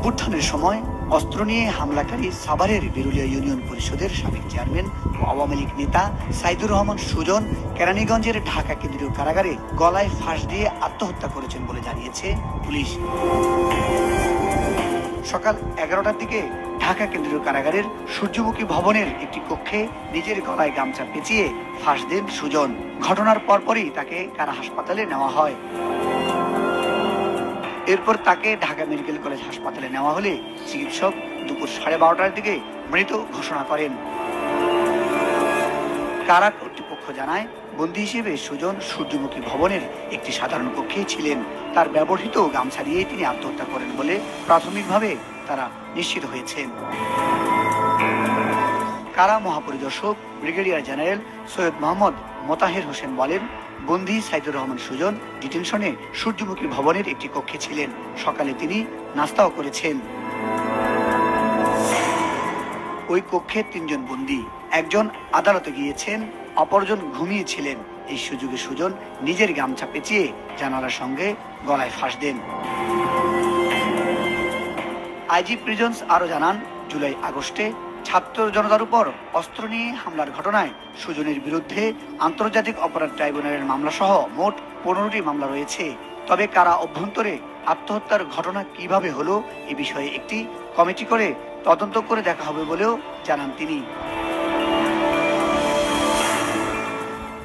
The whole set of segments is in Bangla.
অভ্যুত্থানের সময় অস্ত্র নিয়ে হামলাকারী সাভারের বিরুলিয়া ইউনিয়ন পরিষদের সাবেক চেয়ারম্যান ও আওয়ামী লীগ নেতা সাইদুর রহমান সুজন কেরানীগঞ্জের ঢাকা কেন্দ্রীয় কারাগারে গলায় ফাঁস দিয়ে আত্মহত্যা করেছেন বলে জানিয়েছে পুলিশ। সকাল 11টার দিকে ঢাকা কেন্দ্রীয় কারাগারের সূর্যমুখী ভবনের একটি কক্ষে নিজের গলায় গামছা পেঁচিয়ে ফাঁস দেন সুজন। ঘটনার পরপরই তাকে কারা হাসপাতালে নেওয়া হয়। এরপর তাকে ঢাকা মেডিকেল কলেজ হাসপাতালে নেওয়া হলে চিকিৎসক দুপুর 12:30টার দিকে মৃত ঘোষণা করেন। কারা কর্তৃপক্ষ জানায়, বন্দী হিসেবে সুজন সূর্যমুখী ভবনের একটি সাধারণ কক্ষেই ছিলেন। তার ব্যবহৃত গামছা দিয়ে তিনি আত্মহত্যা করেন বলে প্রাথমিকভাবে তারা নিশ্চিত হয়েছেন। কারা মহাপরিদর্শক ব্রিগেডিয়ার জেনারেল সৈয়দ মোহাম্মদ মোতাহের হোসেন বলেন, বন্দী সাইদুর রহমান সুজন ডিটেনশনে সূর্যমুখী ভবনের একটি কক্ষে ছিলেন। সকালে তিনি নাস্তাও করেছেন। ওই কক্ষে 3 জন বন্দী, একজন আদালতে গিয়েছেন, অপরজন ঘুমিয়েছিলেন। এই সুযোগে সুজন নিজের গামছা পেঁচিয়ে জানালার সঙ্গে গলায় ফাঁস দেন। আইজি প্রিজন্স আরো জানান, জুলাই আগস্টে ছাত্র জনতার উপর অস্ত্র নিয়ে হামলার ঘটনায় সুজনের বিরুদ্ধে আন্তর্জাতিক অপরাধ ট্রাইব্যুনালের মামলা সহ মোট 15টি মামলা রয়েছে। তবে কারা অভ্যন্তরে আত্মহত্যার ঘটনা কিভাবে হলো এ বিষয়ে একটি কমিটি করে তদন্ত করে দেখা হবে বলেও জানান তিনি।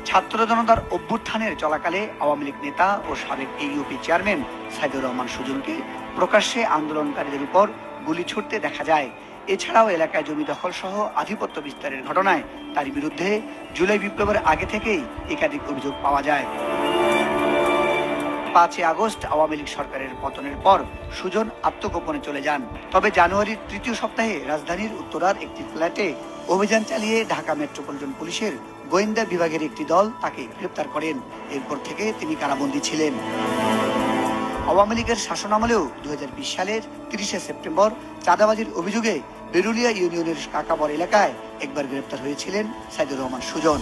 ছাত্র জনতার অভ্যুত্থানের চলাকালে আওয়ামী লীগ নেতা ও সাবেক ইউপি চেয়ারম্যান সাইদুর রহমান সুজনকে প্রকাশ্যে আন্দোলনকারীদের উপর গুলি ছুড়তে দেখা যায়। এছাড়াও এলাকায় জমি দখল সহ আধিপত্য বিস্তারের ঘটনায় তার বিরুদ্ধে জুলাই বিপ্লবের আগে থেকেই একাধিক অভিযোগ পাওয়া যায়। 5 আগস্ট আওয়ামী লীগ সরকারের পতনের পর সুজন আত্মগোপনে চলে যান। তবে জানুয়ারির 3য় সপ্তাহে রাজধানীর উত্তরার একটি ফ্ল্যাটে অভিযান চালিয়ে ঢাকা মেট্রোপলিটন পুলিশের গোয়েন্দা বিভাগের একটি দল তাকে গ্রেপ্তার করেন। এরপর থেকে তিনি কারাবন্দী ছিলেন। আওয়ামী লীগের শাসনামলেও 2020 সালের 30শে সেপ্টেম্বর চাঁদাবাজির অভিযোগে বিরুলিয়া ইউনিয়নের কাকাবর এলাকায় একবার গ্রেপ্তার হয়েছিলেন সাইদুর রহমান সুজন।